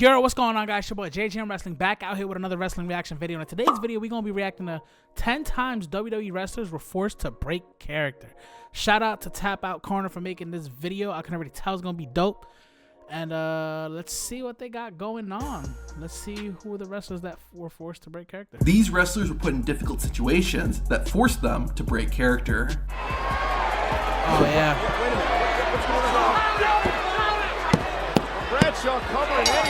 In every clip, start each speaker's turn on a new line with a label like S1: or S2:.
S1: Yo, what's going on, guys? It's your boy JGM Wrestling back out here with another wrestling reaction video. And in today's video, we're going to be reacting to 10 times WWE wrestlers were forced to break character. Shout out to Tap Out Corner for making this video. I can already tell it's going to be dope. And let's see what they got going on. Let's see who are the wrestlers that were forced to break character.
S2: These wrestlers were put in difficult situations that forced them to break character.
S1: Oh, yeah.
S3: Wait a minute. What's going on? Bradshaw covering Eddie.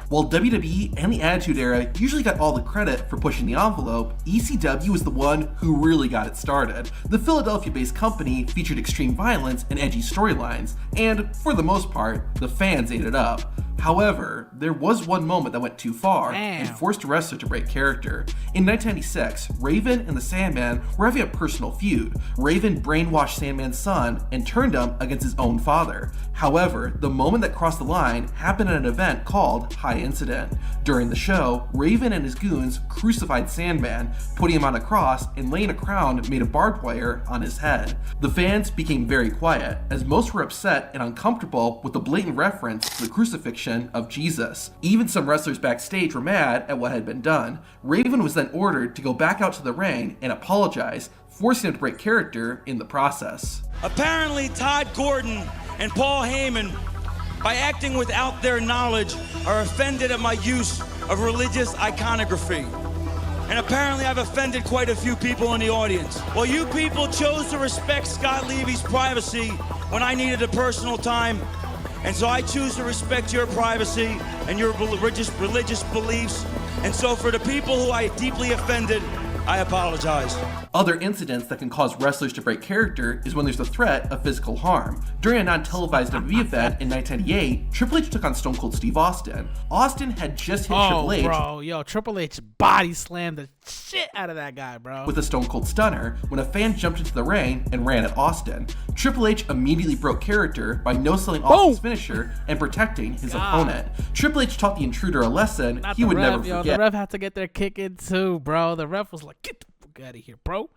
S2: While WWE and the Attitude Era usually got all the credit for pushing the envelope, ECW was the one who really got it started. The Philadelphia-based company featured extreme violence and edgy storylines, and for the most part, the fans ate it up. However, there was one moment that went too far and forced a wrestler to break character. In 1996, Raven and the Sandman were having a personal feud. Raven brainwashed Sandman's son and turned him against his own father. However, the moment that crossed the line happened at an event called High Incident. During the show, Raven and his goons crucified Sandman, putting him on a cross and laying a crown made of barbed wire on his head. The fans became very quiet, as most were upset and uncomfortable with the blatant reference to the crucifixion of Jesus. Even some wrestlers backstage were mad at what had been done. Raven was then ordered to go back out to the ring and apologize, forcing him to break character in the process.
S4: Apparently, Todd Gordon and Paul Heyman, by acting without their knowledge, are offended at my use of religious iconography. And apparently I've offended quite a few people in the audience. Well, you people chose to respect Scott Levy's privacy when I needed a personal time. And so I choose to respect your privacy and your religious beliefs. And so for the people who I deeply offended, I apologize.
S2: Other incidents that can cause wrestlers to break character is when there's a threat of physical harm. During a non-televised WWE event in 1998, Triple H took on Stone Cold Steve Austin. Austin had just hit Triple H.
S1: Bro, yo, Triple H body slammed the shit out of that guy, bro.
S2: With a Stone Cold Stunner when a fan jumped into the ring and ran at Austin. Triple H immediately broke character by no-selling Austin's finisher and protecting his opponent. Triple H taught the intruder a lesson he would never forget.
S1: The ref had to get their kick in too, bro. The ref was like, get the fuck out of here, bro.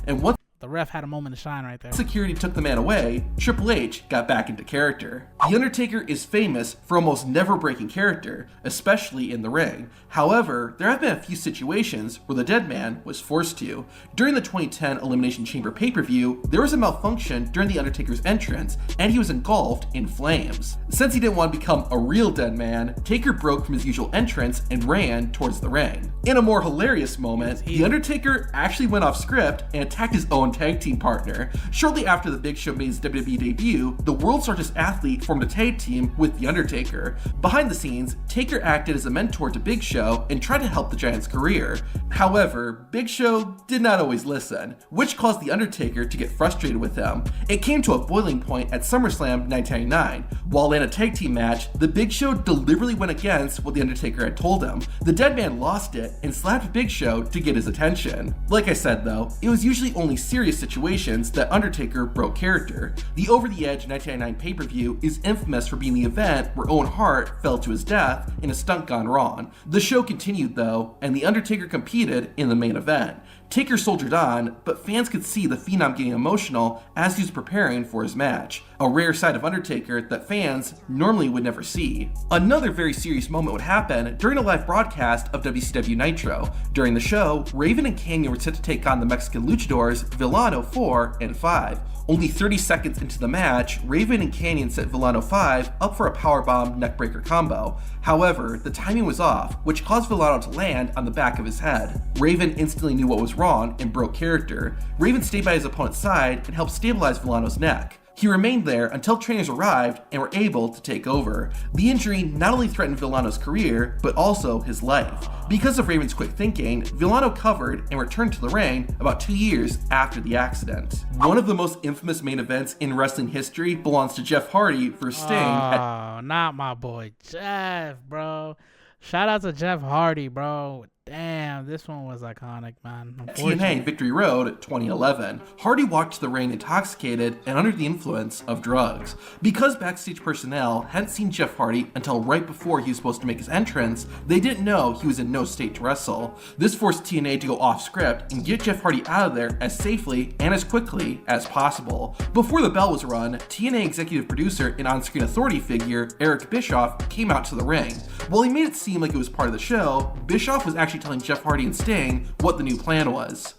S2: And once
S1: the ref had a moment to shine right there.
S2: Security took the man away, Triple H got back into character. The Undertaker is famous for almost never breaking character, especially in the ring. However, there have been a few situations where the dead man was forced to. During the 2010 Elimination Chamber pay-per-view, there was a malfunction during the Undertaker's entrance, and he was engulfed in flames. Since he didn't want to become a real dead man, Taker broke from his usual entrance and ran towards the ring. In a more hilarious moment, the Undertaker actually went off script and attacked his own tag team partner. Shortly after the Big Show made his WWE debut, the world's largest athlete formed a tag team with The Undertaker. Behind the scenes, Taker acted as a mentor to Big Show and tried to help the Giant's career. However, Big Show did not always listen, which caused The Undertaker to get frustrated with him. It came to a boiling point at SummerSlam 1999. While in a tag team match, the Big Show deliberately went against what The Undertaker had told him. The dead man lost it and slapped Big Show to get his attention. Like I said though, it was usually only serious situations that Undertaker broke character. The Over the Edge 1999 pay-per-view is infamous for being the event where Owen Hart fell to his death in a stunt gone wrong. The show continued though, and The Undertaker competed in the main event. Taker soldiered on, but fans could see the Phenom getting emotional as he was preparing for his match, a rare side of Undertaker that fans normally would never see. Another very serious moment would happen during a live broadcast of WCW Nitro. During the show, Raven and Kanyon were set to take on the Mexican luchadors Villano 4 and 5. Only 30 seconds into the match, Raven and Kanyon set Villano 5 up for a powerbomb neckbreaker combo. However, the timing was off, which caused Villano to land on the back of his head. Raven instantly knew what was wrong and broke character. Raven stayed by his opponent's side and helped stabilize Villano's neck. He remained there until trainers arrived and were able to take over. The injury not only threatened Villano's career, but also his life. Because of Raven's quick thinking, Villano covered and returned to the ring about 2 years after the accident. One of the most infamous main events in wrestling history belongs to Jeff Hardy versus Sting.
S1: Oh, not my boy Jeff, bro. Shout out to Jeff Hardy, bro. Damn, this one was iconic, man.
S2: TNA Victory Road 2011. Hardy walked to the ring intoxicated and under the influence of drugs. Because backstage personnel hadn't seen Jeff Hardy until right before he was supposed to make his entrance, they didn't know he was in no state to wrestle. This forced TNA to go off script and get Jeff Hardy out of there as safely and as quickly as possible. Before the bell was run, TNA executive producer and on-screen authority figure Eric Bischoff came out to the ring. While he made it seem like it was part of the show, Bischoff was actually telling Jeff Hardy and Sting what the new plan was.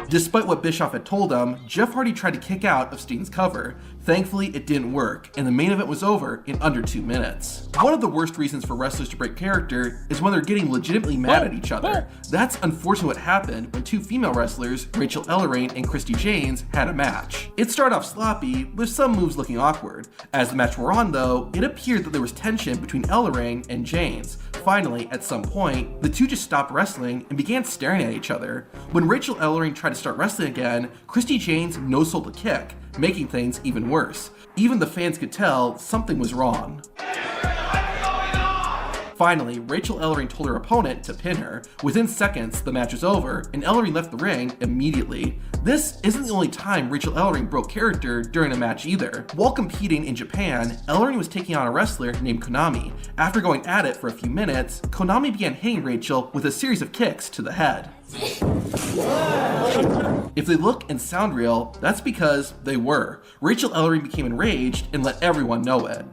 S2: Despite what Bischoff had told him, Jeff Hardy tried to kick out of Sting's cover. Thankfully, it didn't work, and the main event was over in under 2 minutes. One of the worst reasons for wrestlers to break character is when they're getting legitimately mad at each other. That's unfortunately what happened when two female wrestlers, Rachel Ellering and Christy Janes, had a match. It started off sloppy, with some moves looking awkward. As the match wore on though, it appeared that there was tension between Ellering and Janes. Finally, at some point, the two just stopped wrestling and began staring at each other. When Rachel Ellering tried to start wrestling again, Christy Janes no-sold a kick, making things even worse. Even the fans could tell something was wrong. Finally, Rachel Ellering told her opponent to pin her. Within seconds, the match was over, and Ellering left the ring immediately. This isn't the only time Rachel Ellering broke character during a match either. While competing in Japan, Ellering was taking on a wrestler named Konami. After going at it for a few minutes, Konami began hitting Rachel with a series of kicks to the head. If they look and sound real, that's because they were. Rachel Ellering became enraged and let everyone know it.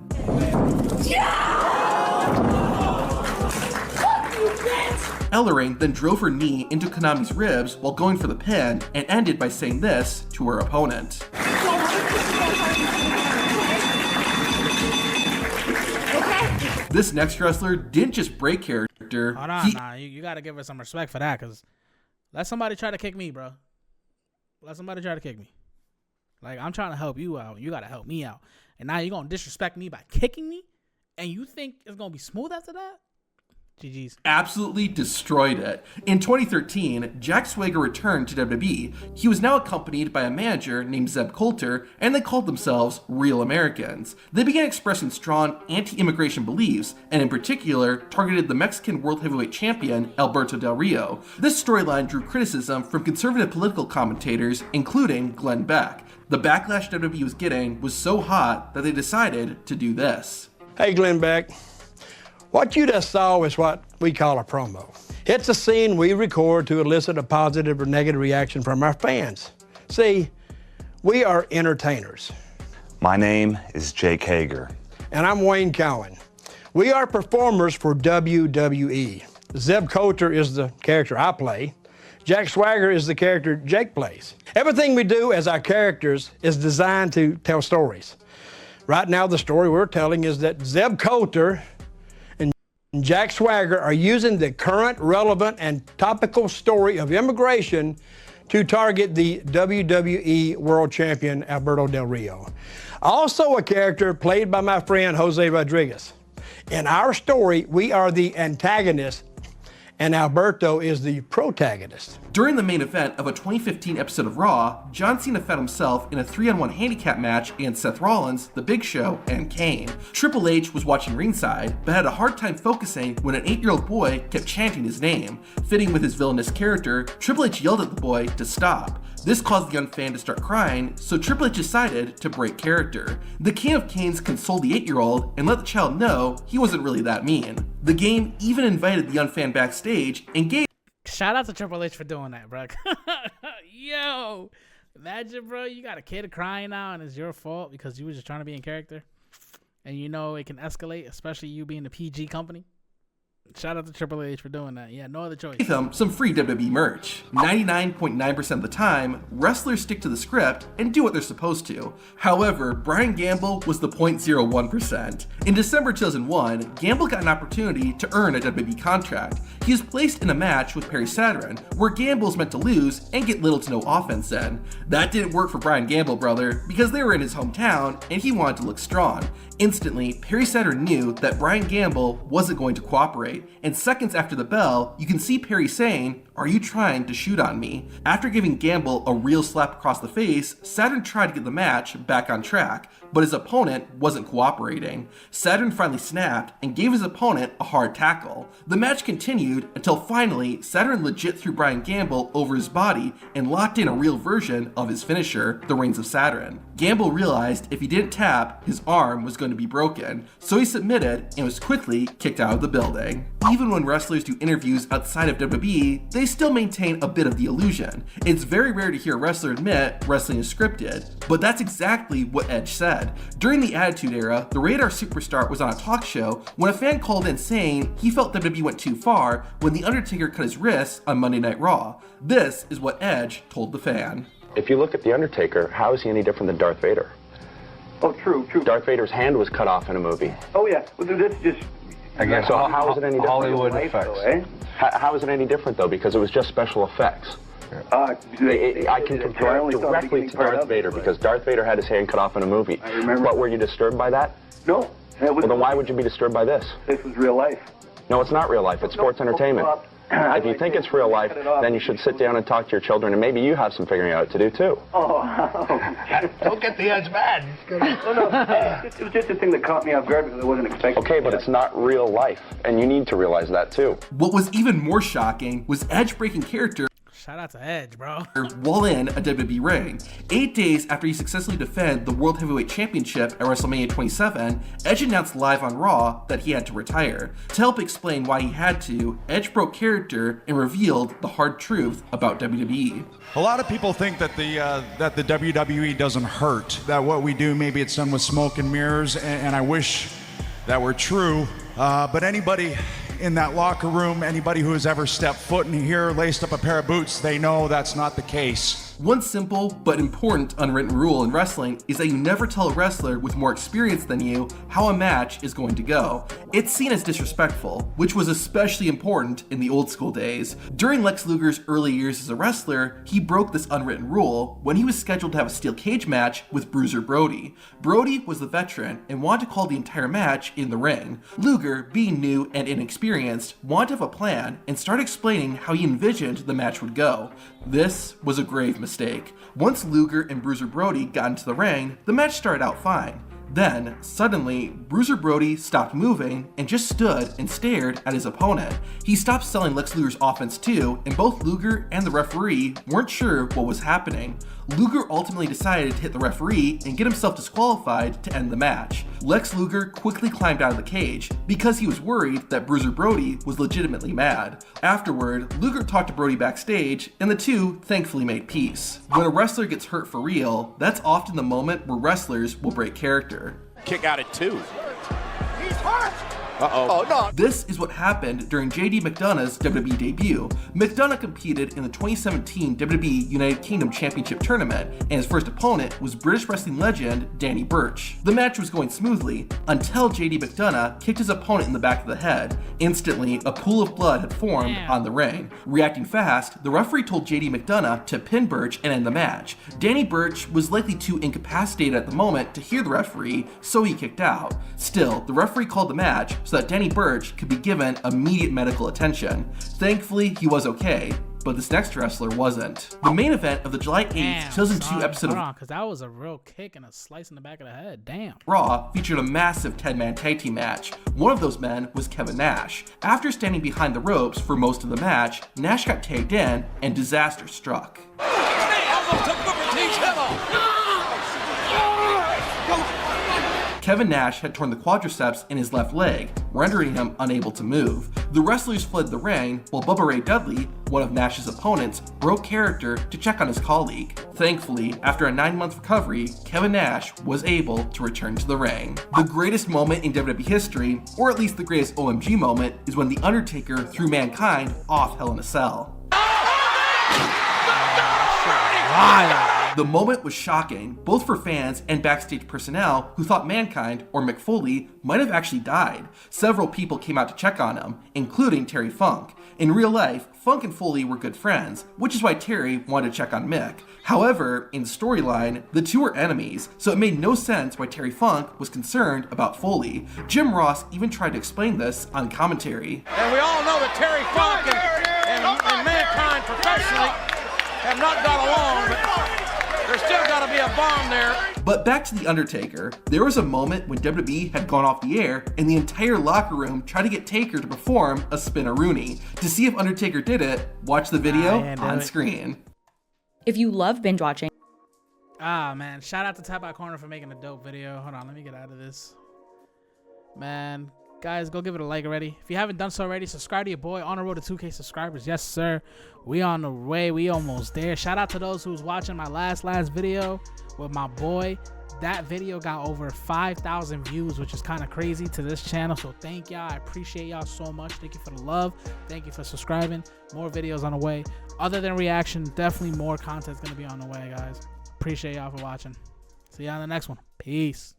S2: Ellering then drove her knee into Konami's ribs while going for the pin and ended by saying this to her opponent. This next wrestler didn't just break character.
S1: Hold on, you gotta give her some respect for that, because let somebody try to kick me, bro. Let somebody try to kick me. Like, I'm trying to help you out. You gotta help me out. And now you're gonna disrespect me by kicking me? And you think it's gonna be smooth after that? GG's.
S2: Absolutely destroyed it. In 2013, Jack Swagger returned to WWE. He was now accompanied by a manager named Zeb Coulter, and they called themselves Real Americans. They began expressing strong anti-immigration beliefs, and in particular, targeted the Mexican World Heavyweight Champion, Alberto Del Rio. This storyline drew criticism from conservative political commentators, including Glenn Beck. The backlash WWE was getting was so hot that they decided to do this.
S5: Hey, Glenn Beck. What you just saw is what we call a promo. It's a scene we record to elicit a positive or negative reaction from our fans. See, we are entertainers.
S6: My name is Jake Hager.
S5: And I'm Wayne Cowan. We are performers for WWE. Zeb Coulter is the character I play. Jack Swagger is the character Jake plays. Everything we do as our characters is designed to tell stories. Right now, the story we're telling is that Zeb Coulter and Jack Swagger are using the current, relevant, and topical story of immigration to target the WWE World Champion, Alberto Del Rio. Also a character played by my friend, Jose Rodriguez. In our story, we are the antagonist, and Alberto is the protagonist.
S2: During the main event of a 2015 episode of Raw, John Cena found himself in a 3-on-1 handicap match against Seth Rollins, The Big Show, and Kane. Triple H was watching ringside, but had a hard time focusing when an 8-year-old boy kept chanting his name. Fitting with his villainous character, Triple H yelled at the boy to stop. This caused the young fan to start crying, so Triple H decided to break character. The King of Canes consoled the 8-year-old and let the child know he wasn't really that mean. The game even invited the young fan backstage and gave
S1: Shout out to Triple H for doing that, bro. Yo, imagine, bro, you got a kid crying now and it's your fault because you were just trying to be in character. And you know it can escalate, especially you being the PG company. Shout out to Triple H for doing that. Yeah, no other choice.
S2: Give them some free WWE merch. 99.9% of the time, wrestlers stick to the script and do what they're supposed to. However, Brian Gamble was the 0.01%. In December 2001, Gamble got an opportunity to earn a WWE contract. He was placed in a match with Perry Saturn, where Gamble was meant to lose and get little to no offense in. That didn't work for Brian Gamble, brother, because they were in his hometown and he wanted to look strong. Instantly, Perry Saturn knew that Brian Gamble wasn't going to cooperate, and seconds after the bell, you can see Perry saying, "Are you trying to shoot on me?" After giving Gamble a real slap across the face, Saturn tried to get the match back on track, but his opponent wasn't cooperating. Saturn finally snapped and gave his opponent a hard tackle. The match continued until finally Saturn legit threw Brian Gamble over his body and locked in a real version of his finisher, the Reigns of Saturn. Gamble realized if he didn't tap, his arm was going to be broken, so he submitted and was quickly kicked out of the building. Even when wrestlers do interviews outside of WWE, they still maintain a bit of the illusion. It's very rare to hear a wrestler admit wrestling is scripted, but that's exactly what Edge said. During the Attitude Era, the Radar Superstar was on a talk show when a fan called in saying he felt WWE went too far when The Undertaker cut his wrists on Monday Night Raw. This is what Edge told the fan.
S7: If you look at The Undertaker, how is he any different than Darth Vader?
S3: Oh, true.
S7: Darth Vader's hand was cut off in a movie.
S3: Oh, yeah. Well, this just...
S7: Again, so how is it any different?
S5: Hollywood
S3: life,
S5: effects.
S3: though, eh?
S7: How is it any different, though? Because it was just special effects. I can compare it directly to Darth Vader because Darth Vader had his hand cut off in a movie.
S3: I remember.
S7: But were you disturbed by that?
S3: No.
S7: Well, then why would you be disturbed by this?
S3: This was real life.
S7: No, it's not real life. It's sports entertainment. If you think it's real life, then you should sit down and talk to your children, and maybe you have some figuring out to do, too.
S3: Oh,
S5: Don't get the Edge mad.
S3: oh no. It was just a thing that caught me off guard because I wasn't expecting.
S7: Okay, but it's not real life, and you need to realize that, too.
S2: What was even more shocking was Edge breaking character
S1: Shout out to Edge, bro.
S2: while in a WWE ring. 8 days after he successfully defended the World Heavyweight Championship at WrestleMania 27, Edge announced live on Raw that he had to retire. To help explain why he had to, Edge broke character and revealed the hard truth about WWE.
S8: A lot of people think that the WWE doesn't hurt, that what we do, maybe it's done with smoke and mirrors, and I wish that were true. But anybody in that locker room, anybody who has ever stepped foot in here, laced up a pair of boots, they know that's not the case.
S2: One simple but important unwritten rule in wrestling is that you never tell a wrestler with more experience than you how a match is going to go. It's seen as disrespectful, which was especially important in the old school days. During Lex Luger's early years as a wrestler, he broke this unwritten rule when he was scheduled to have a steel cage match with Bruiser Brody. Brody was the veteran and wanted to call the entire match in the ring. Luger, being new and inexperienced, wanted to have a plan and start explaining how he envisioned the match would go. This was a grave mistake. Once Luger and Bruiser Brody got into the ring, the match started out fine. Then, suddenly, Bruiser Brody stopped moving and just stood and stared at his opponent. He stopped selling Lex Luger's offense too, and both Luger and the referee weren't sure what was happening. Luger ultimately decided to hit the referee and get himself disqualified to end the match. Lex Luger quickly climbed out of the cage because he was worried that Bruiser Brody was legitimately mad. Afterward, Luger talked to Brody backstage, and the two thankfully made peace. When a wrestler gets hurt for real, that's often the moment where wrestlers will break character.
S3: Kick out at 2. He's hurt! Uh-oh. Oh, no.
S2: This is what happened during JD McDonough's WWE debut. McDonough competed in the 2017 WWE United Kingdom Championship Tournament, and his first opponent was British wrestling legend Danny Burch. The match was going smoothly until JD McDonough kicked his opponent in the back of the head. Instantly, a pool of blood had formed on the ring. Reacting fast, the referee told JD McDonough to pin Burch and end the match. Danny Burch was likely too incapacitated at the moment to hear the referee, so he kicked out. Still, the referee called the match so that Danny Burch could be given immediate medical attention. Thankfully, he was okay, but this next wrestler wasn't. The main event of the July 8th, 2002 episode of
S1: because that was a real kick and a slice in the back of the head. Damn.
S2: Raw featured a massive 10-man tag team match. One of those men was Kevin Nash. After standing behind the ropes for most of the match, Nash got tagged in and disaster struck. Kevin Nash had torn the quadriceps in his left leg, rendering him unable to move. The wrestlers fled the ring, while Bubba Ray Dudley, one of Nash's opponents, broke character to check on his colleague. Thankfully, after a 9-month recovery, Kevin Nash was able to return to the ring. The greatest moment in WWE history, or at least the greatest OMG moment, is when The Undertaker threw Mankind off Hell in a Cell. The moment was shocking, both for fans and backstage personnel who thought Mankind, or Mick Foley, might have actually died. Several people came out to check on him, including Terry Funk. In real life, Funk and Foley were good friends, which is why Terry wanted to check on Mick. However, in storyline, the two were enemies, so it made no sense why Terry Funk was concerned about Foley. Jim Ross even tried to explain this on commentary.
S3: And we all know that Terry Funk
S5: and Mankind professionally have not got along, but there's still got to be a bond there.
S2: But back to The Undertaker, there was a moment when WWE had gone off the air and the entire locker room tried to get Taker to perform a spin-a-rooney. To see if Undertaker did it, watch the video on screen.
S9: If you love binge watching.
S1: Ah, man. Shout out to Tap Out Corner for making a dope video. Hold on, let me get out of this. Man, guys, go give it a like already. If you haven't done so already, subscribe to your boy. On the road to 2K subscribers. Yes, sir. We on the way. We almost there. Shout out to those who was watching my last video with my boy. That video got over 5,000 views, which is kind of crazy to this channel. So thank y'all. I appreciate y'all so much. Thank you for the love. Thank you for subscribing. More videos on the way. Other than reaction, definitely more content's going to be on the way, guys. Appreciate y'all for watching. See y'all in the next one. Peace.